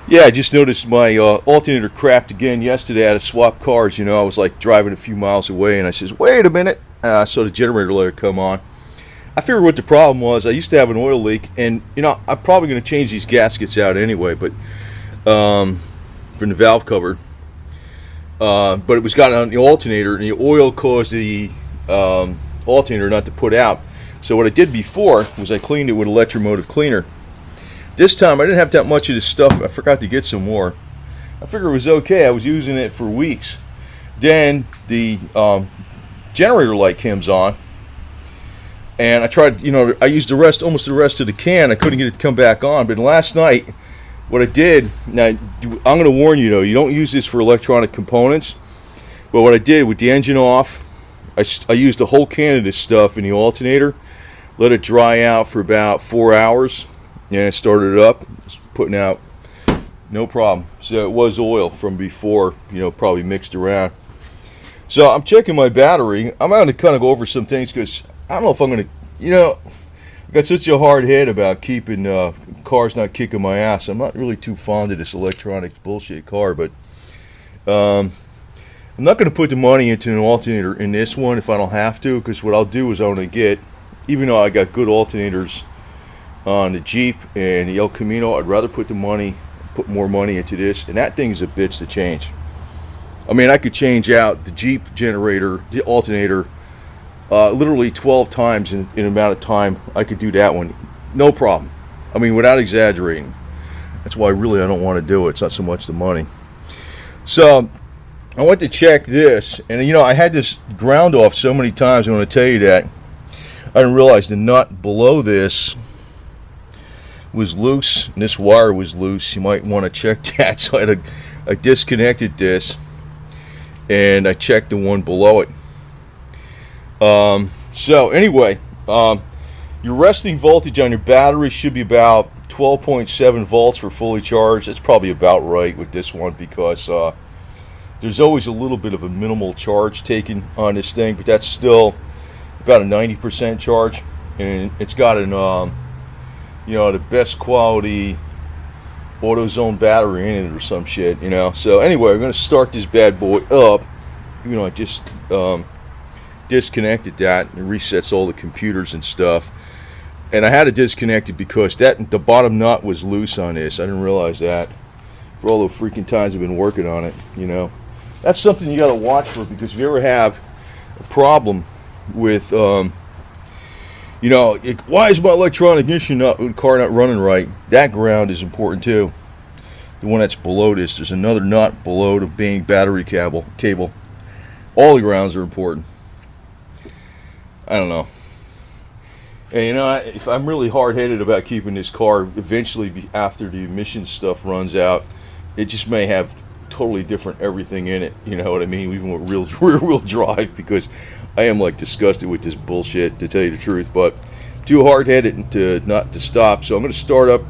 Yeah, I just noticed my alternator crapped again yesterday. I had to swap cars. I was like driving a few miles away, and I says, "Wait a minute!" I saw the generator light come on. I figured what the problem was. I used to have an oil leak, and I'm probably going to change these gaskets out anyway, but from the valve cover. But it was got on the alternator, and the oil caused the alternator not to put out. So what I did before was I cleaned it with electromotive cleaner. This time I didn't have that much of this stuff. I forgot to get some more. I figured it was okay. I was using it for weeks. Then the generator light comes on, and I tried. I used almost the rest of the can. I couldn't get it to come back on. But last night, what I did. Now I'm going to warn you though. You don't use this for electronic components. But what I did with the engine off, I used a whole can of this stuff in the alternator. Let it dry out for about 4 hours. And I started it up, putting out no problem. So it was oil from before, probably mixed around. So I'm checking my battery. I'm going to kind of go over some things because I don't know if I'm going to, I've got such a hard head about keeping cars not kicking my ass. I'm not really too fond of this electronic bullshit car, but I'm not going to put the money into an alternator in this one if I don't have to, because what I'll do is I'm going to get, even though I got good alternators on the Jeep and the El Camino, I'd rather put more money into this, and that thing's a bitch to change. I mean, I could change out the Jeep generator, the alternator, literally 12 times in an amount of time. I could do that one, no problem. I mean, without exaggerating. That's why really I don't want to do it. It's not so much the money. So I went to check this, and I had this ground off so many times. I want to tell you that I didn't realize the nut below this was loose, and this wire was loose. You might want to check that. So I disconnected this, and I checked the one below it. So anyway, your resting voltage on your battery should be about 12.7 volts for fully charged. That's probably about right with this one, because there's always a little bit of a minimal charge taken on this thing, but that's still about a 90% charge, and it's got an the best quality AutoZone battery in it or some shit, So anyway, I'm going to start this bad boy up. I just disconnected that, and resets all the computers and stuff. And I had to disconnect it because the bottom nut was loose on this. I didn't realize that for all the freaking times I've been working on it, That's something you got to watch for, because if you ever have a problem with why is my electronic ignition car not running right? That ground is important too. The one that's below this. There's another nut below the main battery cable. All the grounds are important. I don't know. And if I'm really hard-headed about keeping this car, eventually after the emissions stuff runs out, it just may have totally different everything in it. You know what I mean? Even with rear-wheel drive, because I am disgusted with this bullshit, to tell you the truth, but too hard-headed not to stop. So I'm going to start up,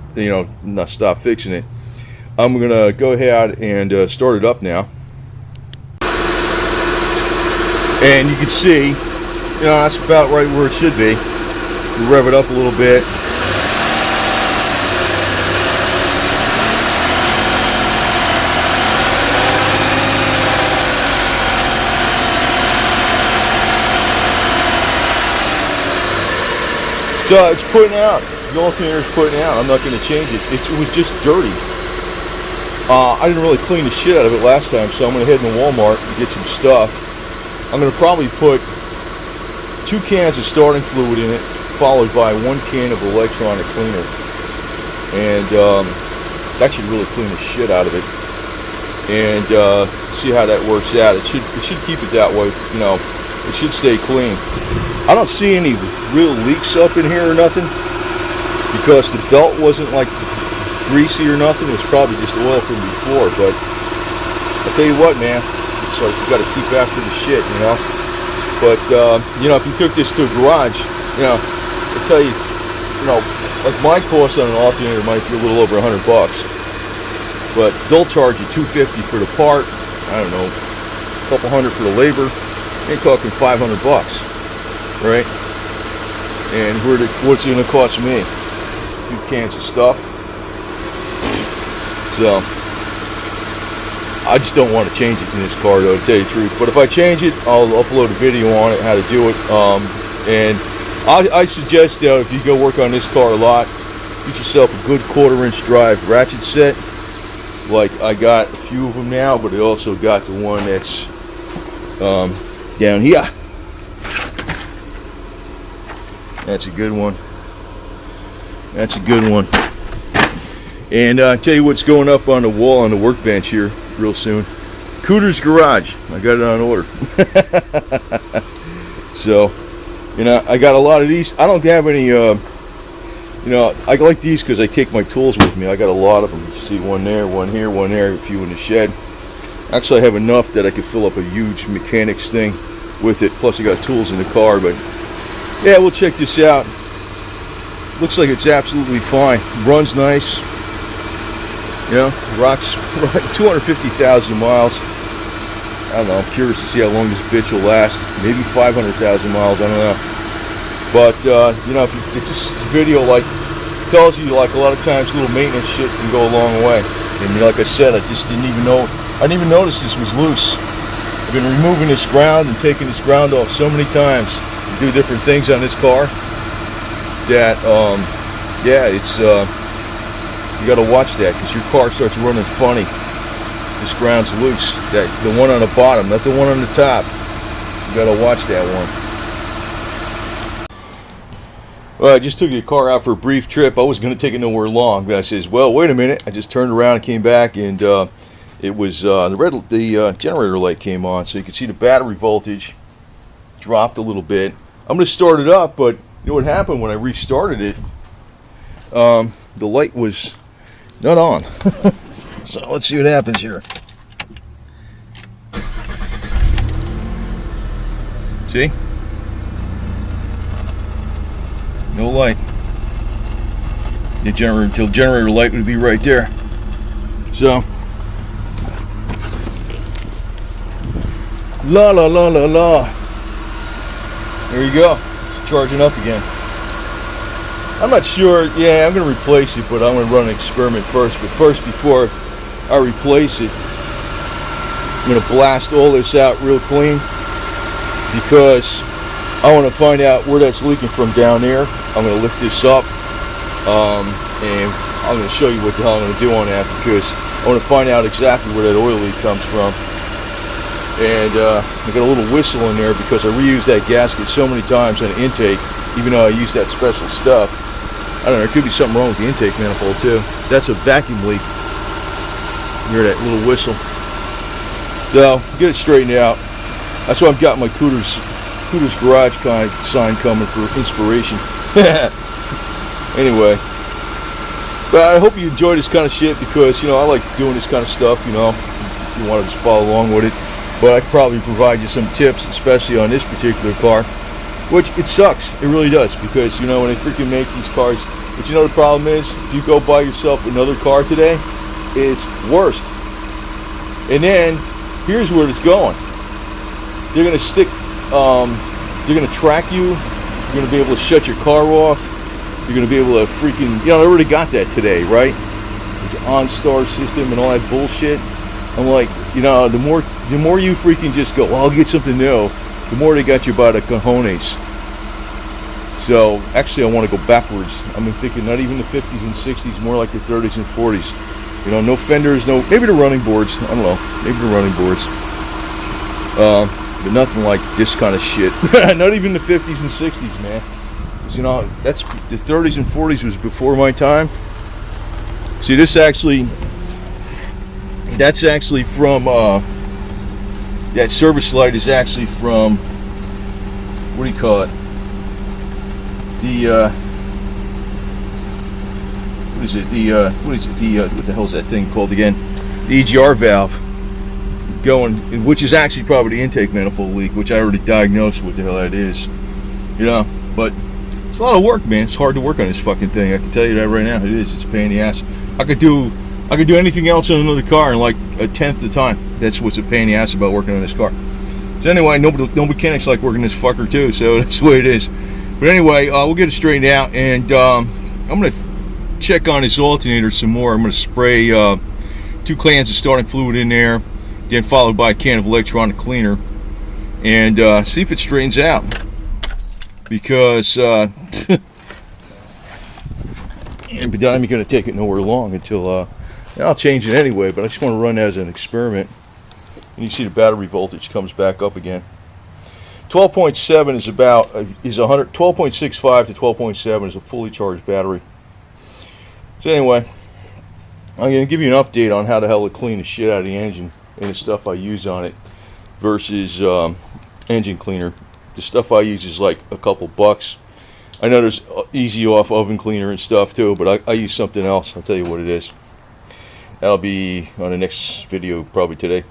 not stop fixing it. I'm going to go ahead and start it up now. And you can see, that's about right where it should be. We rev it up a little bit. So it's putting out. The alternator's putting out. I'm not going to change it. It was just dirty. I didn't really clean the shit out of it last time, so I'm going to head into Walmart and get some stuff. I'm going to probably put 2 cans of starting fluid in it, followed by 1 can of electronic cleaner. And that should really clean the shit out of it. And see how that works out. It should keep it that way. It should stay clean. I don't see any real leaks up in here or nothing, because the belt wasn't greasy or nothing. It was probably just oil from before. But I'll tell you what, man, it's like you got to keep after the shit, But if you took this to a garage, I'll tell you, my cost on an alternator might be a little over $100, but they'll charge you $250 for the part. I don't know, a couple hundred for the labor. You're talking $500, right? And what's it going to cost me? 2 cans of stuff. So I just don't want to change it in this car, though, to tell you the truth. But if I change it, I'll upload a video on it, how to do it. And I suggest that if you go work on this car a lot, get yourself a good 1/4-inch drive ratchet set. Like I got a few of them now, but I also got the one that's down here. That's a good one. That's a good one. And I'll tell you what's going up on the wall on the workbench here real soon. Cooter's Garage. I got it on order. So, you know, I got a lot of these. I don't have any, you know, I like these because I take my tools with me. I got a lot of them. You see one there, one here, one there, a few in the shed. Actually, I have enough that I could fill up a huge mechanics thing with it. Plus, I got tools in the car. But, yeah, we'll check this out. Looks like it's absolutely fine. Runs nice. You know, rocks 250,000 miles. I don't know. I'm curious to see how long this bitch will last. Maybe 500,000 miles. I don't know. But you know, if this video like tells you like a lot of times little maintenance shit can go a long way. And like I said, I just didn't even know. I didn't even notice this was loose. I've been removing this ground and taking this ground off so many times to do different things on this car that yeah, it's you got to watch that because your car starts running funny. This ground's loose. That the one on the bottom, not the one on the top. You got to watch that one. Well, I just took the car out for a brief trip. I was going to take it nowhere long, but I says, well, wait a minute. I just turned around and came back, and it was the generator light came on, so you can see the battery voltage dropped a little bit. I'm going to start it up, but you know what happened when I restarted it? The light was not on. So let's see what happens here. See? No light. The generator, until generator light would be right there. So la la la la la. There you go. It's charging up again. I'm not sure. Yeah, I'm going to replace it, but I'm going to run an experiment first. But first, before I replace it, I'm going to blast all this out real clean because I want to find out where that's leaking from down there. I'm going to lift this up and I'm going to show you what the hell I'm going to do on that because I want to find out exactly where that oil leak comes from. And I got a little whistle in there because I reused that gasket so many times on the intake, even though I used that special stuff. I don't know, there could be something wrong with the intake manifold too. That's a vacuum leak. You hear that little whistle. So, get it straightened out. That's why I've got my Cooter's Garage kind of sign coming for inspiration. Anyway. But I hope you enjoy this kind of shit because, you know, I like doing this kind of stuff, you know. If you want to just follow along with it. But I could probably provide you some tips, especially on this particular car. Which, it sucks. It really does. Because, you know, when they freaking make these cars... But you know the problem is? If you go buy yourself another car today, it's worse. And then, here's where it's going. They're going to stick... they're going to track you. You're going to be able to shut your car off. You're going to be able to freaking... You know, I already got that today, right? It's an OnStar system and all that bullshit. I'm like, you know, the more you freaking just go, well, I'll get something new, the more they got you by the cojones. So, actually, I want to go backwards. I'm thinking not even the 50s and 60s, more like the 30s and 40s. You know, no fenders, no, maybe the running boards, I don't know, maybe the running boards. But nothing like this kind of shit. Not even the 50s and 60s, man. Because, you know, that's, the 30s and 40s was before my time. See, this actually, that's actually from, that service light is actually from, what do you call it? The, what is it? What the hell is that thing called again? The EGR valve going, which is actually probably the intake manifold leak, which I already diagnosed what the hell that is. You know, but it's a lot of work, man. It's hard to work on this fucking thing. I can tell you that right now. It is. It's a pain in the ass. I could do anything else on another car in like a tenth the time. That's what's a pain in the ass about working on this car. So anyway, no mechanics like working this fucker too, so that's the way it is. But anyway, we'll get it straightened out, and I'm going to check on this alternator some more. I'm going to spray 2 cans of starting fluid in there, then followed by a can of electronic cleaner, and see if it straightens out. Because and I'm going to take it nowhere long until I'll change it anyway. But I just want to run that as an experiment. And you see the battery voltage comes back up again. 12.7 is about 12.65 to 12.7 is a fully charged battery. So anyway, I'm going to give you an update on how the hell to clean the shit out of the engine and the stuff I use on it versus engine cleaner. The stuff I use is like a couple bucks. I know there's easy off oven cleaner and stuff too, but I use something else. I'll tell you what it is. That'll be on the next video probably today.